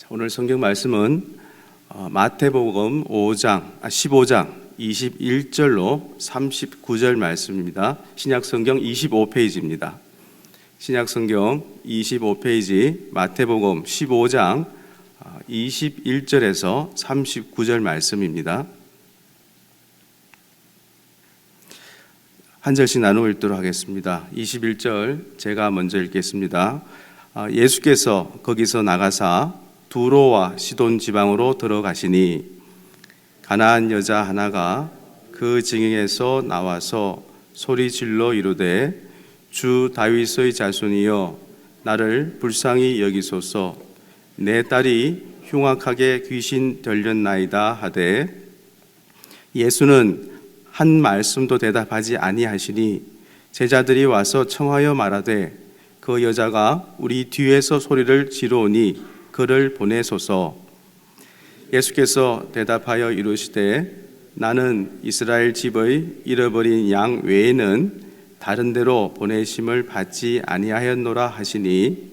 오늘 성경 말씀은 마태복음 15장 21절로 39절 말씀입니다. 신약성경 25페이지입니다. 신약성경 25페이지 마태복음 15장 21절에서 39절 말씀입니다. 한 절씩 나누어 읽도록 하겠습니다. 21절 제가 먼저 읽겠습니다. 예수께서 거기서 나가사 두로와 시돈 지방으로 들어가시니 가나안 여자 하나가 그 지경에서 나와서 소리질러 이르되 주 다윗의 자손이여 나를 불쌍히 여기소서 내 딸이 흉악하게 귀신 들렸나이다 하되 예수는 한 말씀도 대답하지 아니하시니 제자들이 와서 청하여 말하되 그 여자가 우리 뒤에서 소리를 지르오니 그를 보내소서. 예수께서 대답하여 이르시되 나는 이스라엘 집의 잃어버린 양 외에는 다른 데로 보내심을 받지 아니하였노라 하시니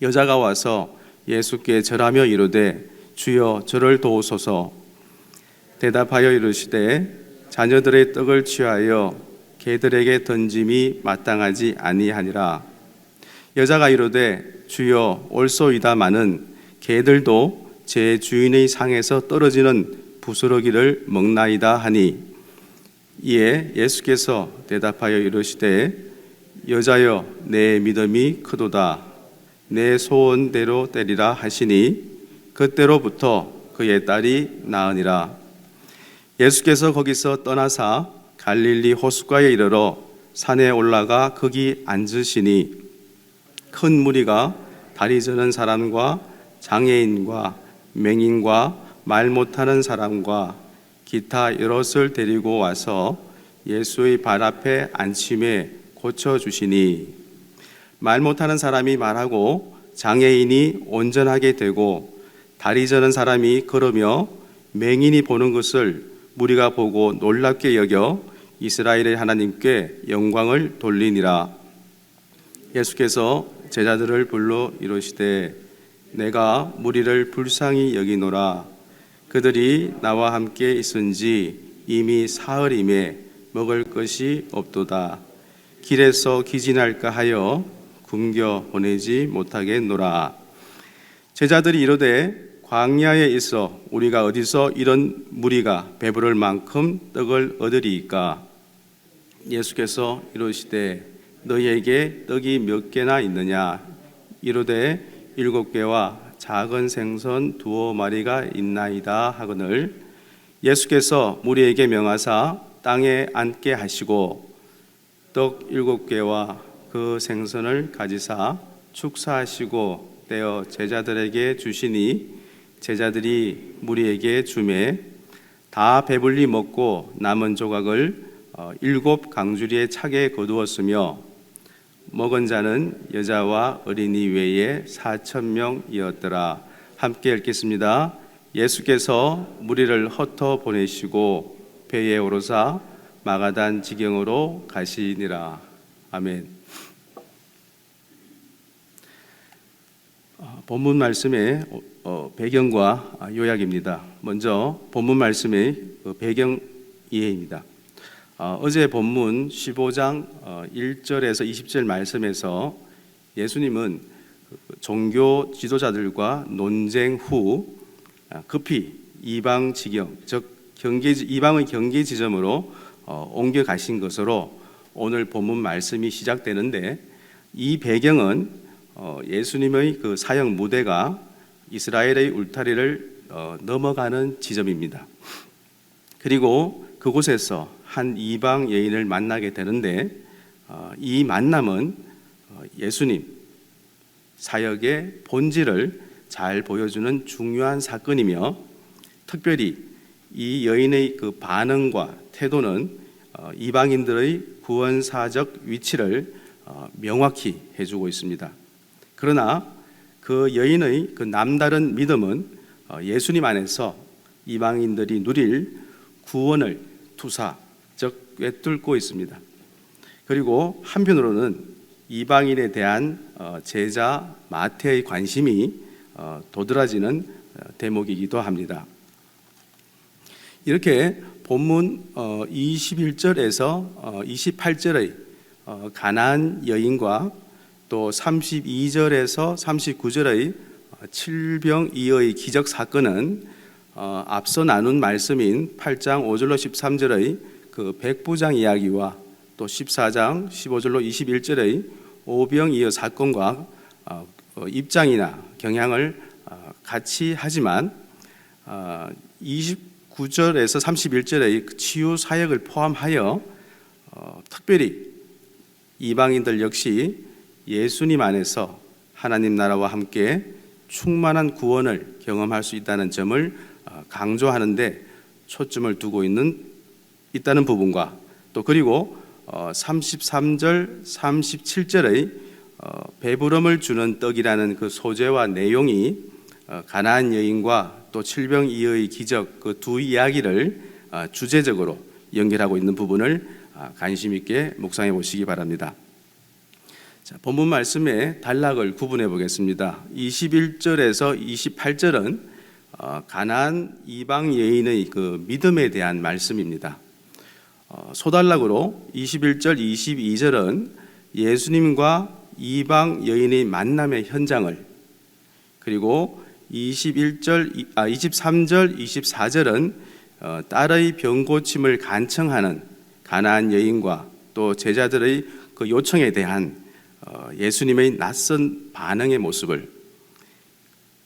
여자가 와서 예수께 절하며 이르되 주여 저를 도우소서. 대답하여 이르시되 자녀들의 떡을 취하여 개들에게 던짐이 마땅하지 아니하니라. 여자가 이르되 주여 옳소이다마는 개들도 제 주인의 상에서 떨어지는 부스러기를 먹나이다 하니 이에 예수께서 대답하여 이르시되 여자여 내 믿음이 크도다 내 소원대로 되리라 하시니 그때로부터 그의 딸이 나으니라. 예수께서 거기서 떠나사 갈릴리 호숫가에 이르러 산에 올라가 거기 앉으시니 큰 무리가 다리 저는 사람과 장애인과 맹인과 말 못하는 사람과 기타 여럿을 데리고 와서 예수의 발 앞에 앉힘에 고쳐주시니 말 못하는 사람이 말하고 장애인이 온전하게 되고 다리 저는 사람이 걸으며 맹인이 보는 것을 무리가 보고 놀랍게 여겨 이스라엘의 하나님께 영광을 돌리니라. 예수께서 제자들을 불러 이르시되 내가 무리를 불쌍히 여기노라. 그들이 나와 함께 있은지 이미 사흘임에 먹을 것이 없도다. 길에서 기진할까 하여 굶겨 보내지 못하겠노라. 제자들이 이르되 광야에 있어 우리가 어디서 이런 무리가 배부를 만큼 떡을 얻으리이까. 예수께서 이르시되 너희에게 떡이 몇 개나 있느냐. 이르되 7개와 작은 생선 2마리가 있나이다 하거늘 예수께서 무리에게 명하사 땅에 앉게 하시고 떡 7개와 그 생선을 가지사 축사하시고 떼어 제자들에게 주시니 제자들이 무리에게 주매 다 배불리 먹고 남은 조각을 7 강주리에 차게 거두었으며 먹은 자는 여자와 어린이 외에 4,000명이었더라. 함께 읽겠습니다. 예수께서 무리를 흩어 보내시고 배에 오르사 마가단 지경으로 가시니라. 아멘. 본문 말씀의 배경과 요약입니다. 먼저 본문 말씀의 배경 이해입니다. 어제 본문 15장 1절에서 20절 말씀에서 예수님은 종교 지도자들과 논쟁 후 급히 이방 지경, 즉 이방의 경계 지점으로 옮겨 가신 것으로 오늘 본문 말씀이 시작되는데 이 배경은 예수님의 그 사역 무대가 이스라엘의 울타리를 넘어가는 지점입니다. 그리고 그곳에서 한 이방 여인을 만나게 되는데 이 만남은 예수님 사역의 본질을 잘 보여주는 중요한 사건이며 특별히 이 여인의 그 반응과 태도는 이방인들의 구원사적 위치를 명확히 해주고 있습니다. 그러나 그 여인의 그 남다른 믿음은 예수님 안에서 이방인들이 누릴 구원을 투사 즉 꿰뚫고 있습니다. 그리고 한편으로는 이방인에 대한 제자 마태의 관심이 도드라지는 대목이기도 합니다. 이렇게 본문 21절에서 28절의 가나안 여인과 또 32절에서 39절의 칠병이어의 기적 사건은 앞서 나눈 말씀인 8장 5절로 13절의 그 백부장 이야기와 또 14장 15절로 21절의 오병이어 사건과 입장이나 경향을 같이 하지만 29절에서 31절의 치유 사역을 포함하여 특별히 이방인들 역시 예수님 안에서 하나님 나라와 함께 충만한 구원을 경험할 수 있다는 점을 강조하는데 초점을 두고 있다는 부분과 또 그리고 33절, 37절의 배부름을 주는 떡이라는 그 소재와 내용이 가나안 여인과 또 칠병이어의 기적 그 두 이야기를 주제적으로 연결하고 있는 부분을 관심 있게 묵상해 보시기 바랍니다. 자, 본문 말씀의 단락을 구분해 보겠습니다. 21절에서 28절은 가나안 이방 여인의 그 믿음에 대한 말씀입니다. 소단락으로 21절, 22절은 예수님과 이방 여인의 만남의 현장을, 그리고 23절, 24절은 딸의 병 고침을 간청하는 가나안 여인과 또 제자들의 그 요청에 대한 예수님의 낯선 반응의 모습을,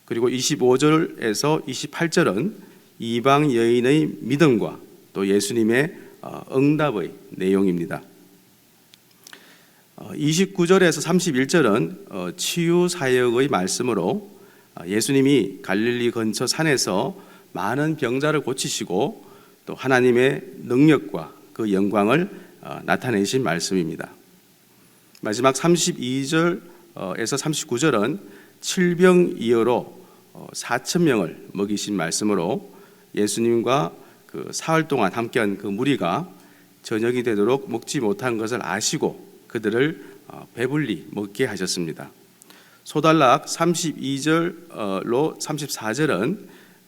그리고 25절에서 28절은 이방 여인의 믿음과 또 예수님의 응답의 내용입니다. 29절에서 31절은 치유 사역의 말씀으로 예수님이 갈릴리 근처 산에서 많은 병자를 고치시고 또 하나님의 능력과 그 영광을 나타내신 말씀입니다. 마지막 32절에서 39절은 칠병이어로 4,000명을 먹이신 말씀으로 예수님과 그 사흘 동안 함께한 그 무리가 저녁이 되도록 먹지 못한 것을 아시고 그들을 배불리 먹게 하셨습니다. 소단락 32절로 34절은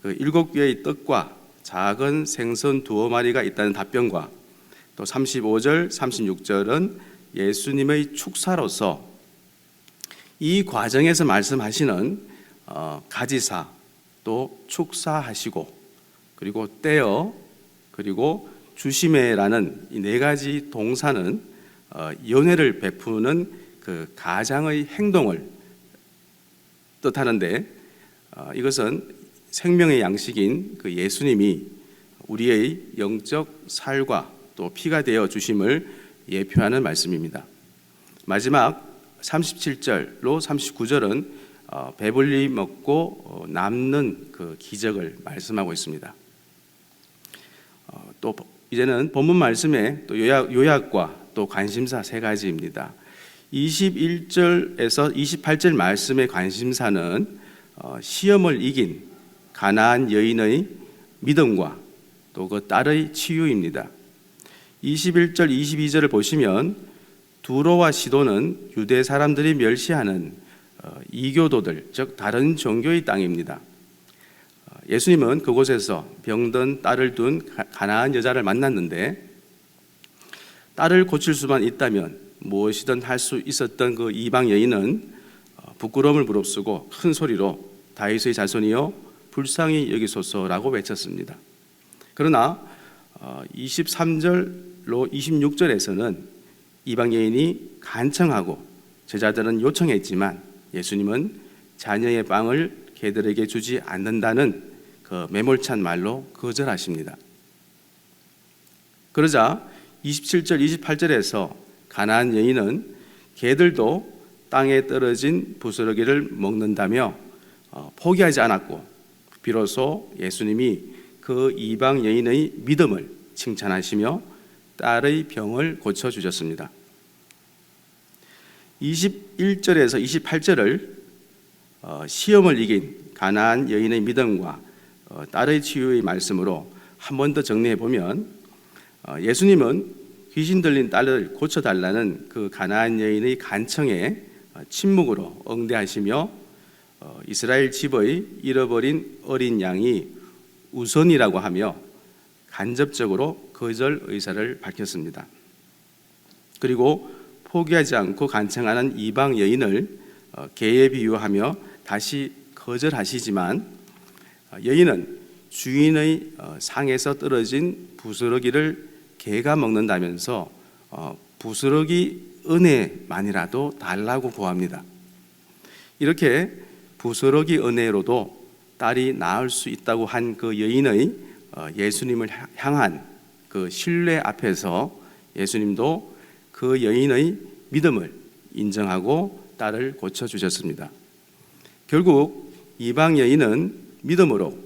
그 7개의 떡과 작은 생선 2마리가 있다는 답변과 또 35절, 36절은 예수님의 축사로서 이 과정에서 말씀하시는 가지사 또 축사하시고 그리고 떼어 그리고 주심에라는 이 네 가지 동사는 연회를 베푸는 그 가장의 행동을 뜻하는데 이것은 생명의 양식인 그 예수님이 우리의 영적 살과 또 피가 되어 주심을 예표하는 말씀입니다. 마지막 37절로 39절은 배불리 먹고 남는 그 기적을 말씀하고 있습니다. 또 이제는 본문 말씀의 또 요약과 또 관심사 세 가지입니다. 21절에서 28절 말씀의 관심사는 시험을 이긴 가나안 여인의 믿음과 또 그 딸의 치유입니다. 21절, 22절을 보시면 두로와 시도는 유대 사람들이 멸시하는 이교도들, 즉 다른 종교의 땅입니다. 예수님은 그곳에서 병든 딸을 둔 가나안 여자를 만났는데 딸을 고칠 수만 있다면 무엇이든 할 수 있었던 그 이방 여인은 부끄러움을 무릅쓰고 큰 소리로 다윗의 자손이여 불쌍히 여기소서라고 외쳤습니다. 그러나 23절로 26절에서는 이방 여인이 간청하고 제자들은 요청했지만 예수님은 자녀의 빵을 개들에게 주지 않는다는 그 매몰찬 말로 거절하십니다. 그러자 27절, 28절에서 가나안 여인은 개들도 땅에 떨어진 부스러기를 먹는다며 포기하지 않았고 비로소 예수님이 그 이방 여인의 믿음을 칭찬하시며 딸의 병을 고쳐주셨습니다. 21절에서 28절을 시험을 이긴 가나안 여인의 믿음과 딸의 치유의 말씀으로 한 번 더 정리해 보면 예수님은 귀신 들린 딸을 고쳐달라는 그 가나안 여인의 간청에 침묵으로 응대하시며 이스라엘 집의 잃어버린 어린 양이 우선이라고 하며 간접적으로 거절 의사를 밝혔습니다. 그리고 포기하지 않고 간청하는 이방 여인을 개에 비유하며 다시 거절하시지만 여인은 주인의 상에서 떨어진 부스러기를 개가 먹는다면서 부스러기 은혜만이라도 달라고 구합니다. 이렇게 부스러기 은혜로도 딸이 낳을 수 있다고 한 그 여인의 예수님을 향한 그 신뢰 앞에서 예수님도 그 여인의 믿음을 인정하고 딸을 고쳐주셨습니다. 결국 이방 여인은 믿음으로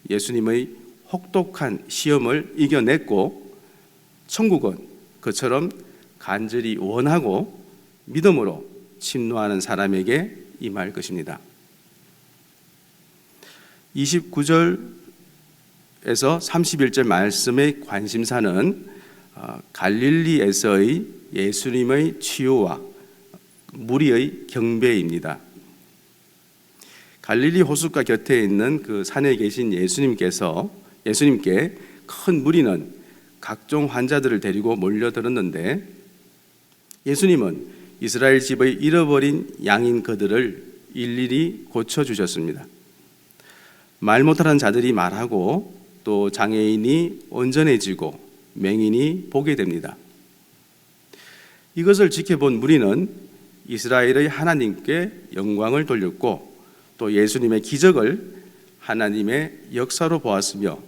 예수님의 혹독한 시험을 이겨냈고 천국은 그처럼 간절히 원하고 믿음으로 침노하는 사람에게 임할 것입니다. 29절에서 31절 말씀의 관심사는 갈릴리에서의 예수님의 치유와 무리의 경배입니다. 갈릴리 호숫가 곁에 있는 그 산에 계신 예수님께 큰 무리는 각종 환자들을 데리고 몰려들었는데 예수님은 이스라엘 집의 잃어버린 양인 그들을 일일이 고쳐주셨습니다. 말 못하는 자들이 말하고 또 장애인이 온전해지고 맹인이 보게 됩니다. 이것을 지켜본 무리는 이스라엘의 하나님께 영광을 돌렸고 또 예수님의 기적을 하나님의 역사로 보았으며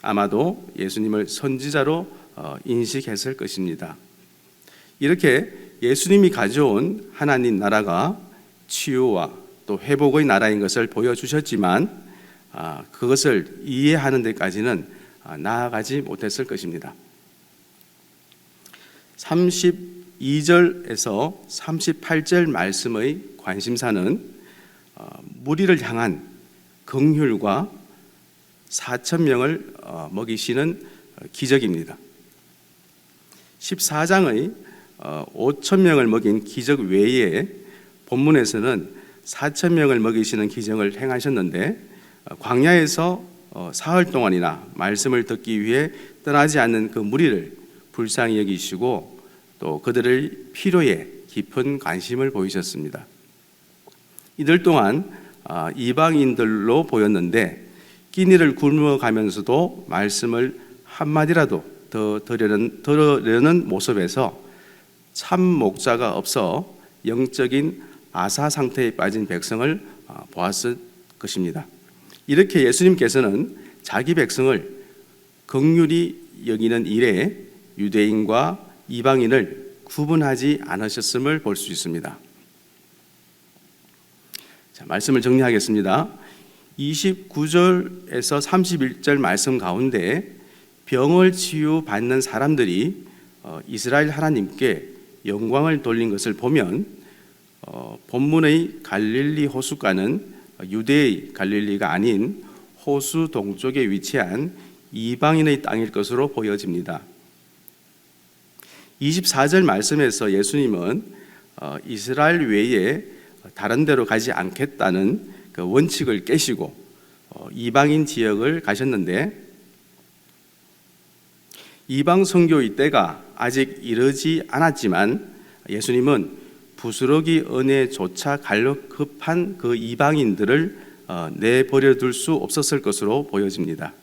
아마도 예수님을 선지자로 인식했을 것입니다. 이렇게 예수님이 가져온 하나님 나라가 치유와 또 회복의 나라인 것을 보여주셨지만 그것을 이해하는 데까지는 나아가지 못했을 것입니다. 32절에서 38절 말씀의 관심사는 무리를 향한 긍휼과 4,000명을 먹이시는 기적입니다. 14장의 5,000명을 먹인 기적 외에 본문에서는 4,000명을 먹이시는 기적을 행하셨는데 광야에서 사흘 동안이나 말씀을 듣기 위해 떠나지 않는 그 무리를 불쌍히 여기시고 또 그들의 필요에 깊은 관심을 보이셨습니다. 이들 동안 이방인들로 보였는데 끼니를 굶어가면서도 말씀을 한마디라도 더 들으려는 모습에서 참 목자가 없어 영적인 아사 상태에 빠진 백성을 보았을 것입니다. 이렇게 예수님께서는 자기 백성을 긍휼히 여기는 일에 유대인과 이방인을 구분하지 않으셨음을 볼 수 있습니다. 자, 말씀을 정리하겠습니다. 29절에서 31절 말씀 가운데 병을 치유받는 사람들이 이스라엘 하나님께 영광을 돌린 것을 보면 본문의 갈릴리 호숫가는 유대의 갈릴리가 아닌 호수 동쪽에 위치한 이방인의 땅일 것으로 보여집니다. 24절 말씀에서 예수님은 이스라엘 외에 다른 데로 가지 않겠다는 그 원칙을 깨시고 이방인 지역을 가셨는데 이방 선교의 때가 아직 이르지 않았지만 예수님은 부스러기 은혜조차 갈급한 그 이방인들을 내버려 둘 수 없었을 것으로 보여집니다.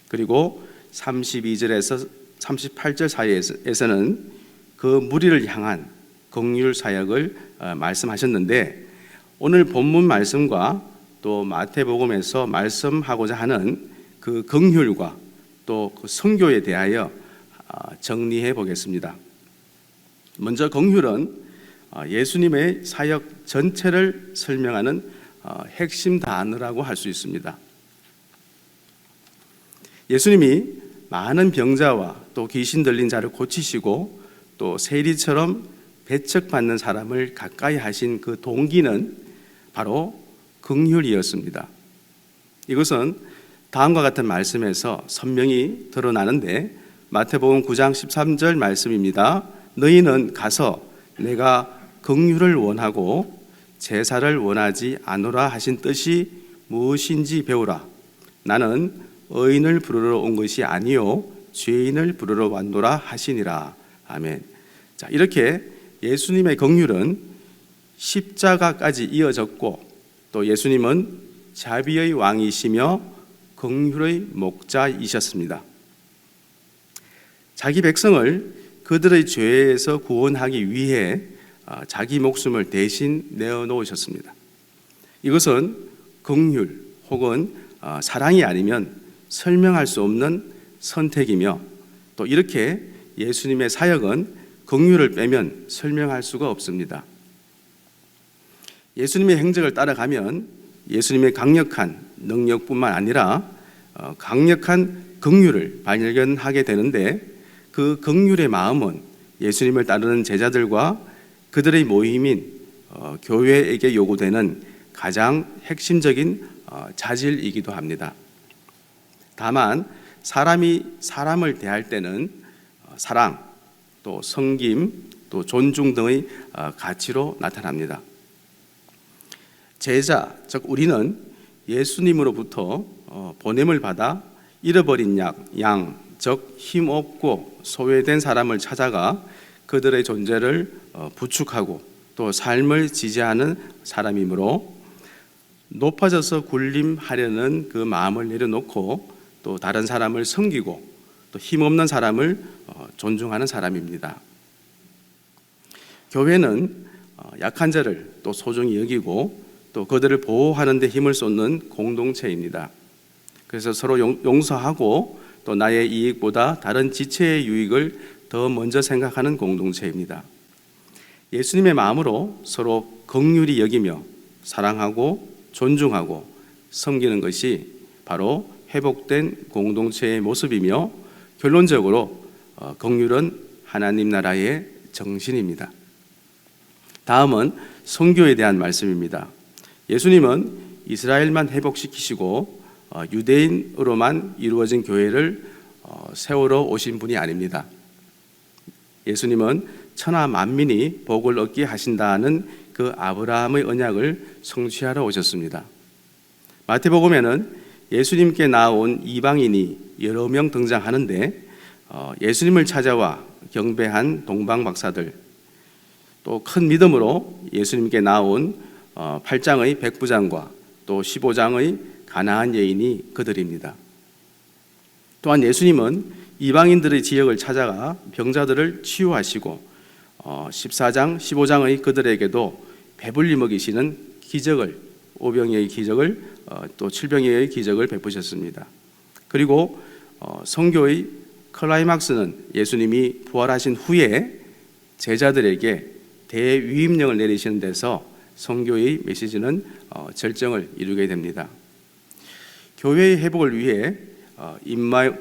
그리고 32절에서 38절 사이에서는 그 무리를 향한 긍휼 사역을 말씀하셨는데 오늘 본문 말씀과 또 마태복음에서 말씀하고자 하는 그 긍휼과 또 그 선교에 대하여 정리해 보겠습니다. 먼저 긍휼은 예수님의 사역 전체를 설명하는 핵심 단어라고 할 수 있습니다. 예수님이 많은 병자와 또 귀신 들린 자를 고치시고 또 세리처럼 배척받는 사람을 가까이 하신 그 동기는 바로 긍휼이었습니다. 이것은 다음과 같은 말씀에서 선명히 드러나는데 마태복음 9장 13절 말씀입니다. 너희는 가서 내가 긍휼을 원하고 제사를 원하지 않노라 하신 뜻이 무엇인지 배우라. 나는 의인을 부르러 온 것이 아니요 죄인을 부르러 왔노라 하시니라. 아멘. 자, 이렇게 예수님의 긍휼은 십자가까지 이어졌고, 또 예수님은 자비의 왕이시며 긍휼의 목자이셨습니다. 자기 백성을 그들의 죄에서 구원하기 위해 자기 목숨을 대신 내어놓으셨습니다. 이것은 긍휼 혹은 사랑이 아니면 설명할 수 없는 선택이며, 또 이렇게 예수님의 사역은 긍휼을 빼면 설명할 수가 없습니다. 예수님의 행적을 따라가면 예수님의 강력한 능력뿐만 아니라 강력한 긍휼을 발견하게 되는데, 그 긍휼의 마음은 예수님을 따르는 제자들과 그들의 모임인 교회에게 요구되는 가장 핵심적인 자질이기도 합니다. 다만 사람이 사람을 대할 때는 사랑, 또 섬김, 또 존중 등의 가치로 나타납니다. 제자, 즉 우리는 예수님으로부터 보냄을 받아 잃어버린 양, 즉 힘없고 소외된 사람을 찾아가 그들의 존재를 부축하고 또 삶을 지지하는 사람이므로 높아져서 군림하려는 그 마음을 내려놓고 또 다른 사람을 섬기고 또 힘없는 사람을 존중하는 사람입니다. 교회는 약한 자를 또 소중히 여기고 또 그들을 보호하는 데 힘을 쏟는 공동체입니다. 그래서 서로 용서하고 또 나의 이익보다 다른 지체의 유익을 더 먼저 생각하는 공동체입니다. 예수님의 마음으로 서로 긍휼히 여기며 사랑하고 존중하고 섬기는 것이 바로 회복된 공동체의 모습이며, 결론적으로 긍휼은 하나님 나라의 정신입니다. 다음은 선교에 대한 말씀입니다. 예수님은 이스라엘만 회복시키시고 유대인으로만 이루어진 교회를 세우러 오신 분이 아닙니다. 예수님은 천하 만민이 복을 얻게 하신다는 그 아브라함의 언약을 성취하러 오셨습니다. 마태복음에는 예수님께 나온 이방인이 여러 명 등장하는데, 예수님을 찾아와 경배한 동방 박사들, 또 큰 믿음으로 예수님께 나온 8장의 백부장과 또 15장의 가나안 여인이 그들입니다. 또한 예수님은 이방인들의 지역을 찾아가 병자들을 치유하시고 14장, 15장의 그들에게도 배불리 먹이시는 기적을, 오병이의 기적을, 또 칠병이의 기적을 베푸셨습니다. 그리고 선교의 클라이막스는 예수님이 부활하신 후에 제자들에게 대위임령을 내리시는 데서 선교의 메시지는 절정을 이루게 됩니다. 교회의 회복을 위해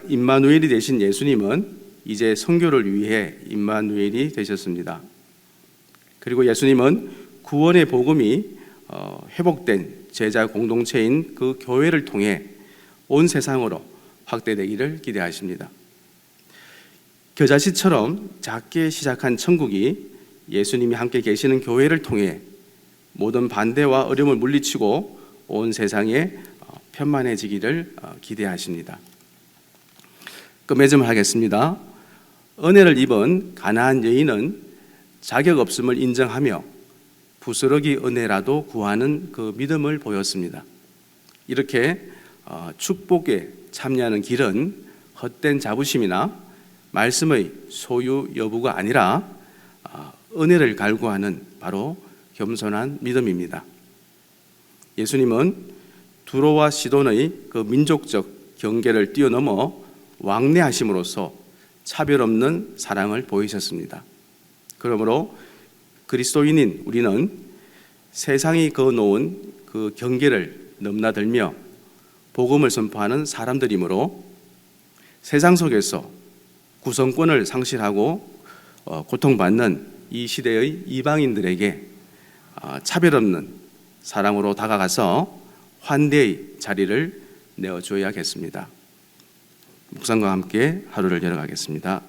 임마누엘이 되신 예수님은 이제 선교를 위해 임마누엘이 되셨습니다. 그리고 예수님은 구원의 복음이 회복된 제자 공동체인 그 교회를 통해 온 세상으로 확대되기를 기대하십니다. 겨자씨처럼 작게 시작한 천국이 예수님이 함께 계시는 교회를 통해 모든 반대와 어려움을 물리치고 온 세상에 편만해지기를 기대하십니다. 끝맺음을 하겠습니다. 은혜를 입은 가나안 여인은 자격 없음을 인정하며 부스러기 은혜라도 구하는 그 믿음을 보였습니다. 이렇게 축복에 참여하는 길은 헛된 자부심이나 말씀의 소유 여부가 아니라 은혜를 갈구하는 바로 겸손한 믿음입니다. 예수님은 두로와 시돈의 그 민족적 경계를 뛰어넘어 왕래하심으로써 차별 없는 사랑을 보이셨습니다. 그러므로 그리스도인인 우리는 세상이 그어놓은 그 경계를 넘나들며 복음을 선포하는 사람들이므로 세상 속에서 구성권을 상실하고 고통받는 이 시대의 이방인들에게 차별 없는 사랑으로 다가가서 환대의 자리를 내어줘야겠습니다. 묵상과 함께 하루를 열어가겠습니다.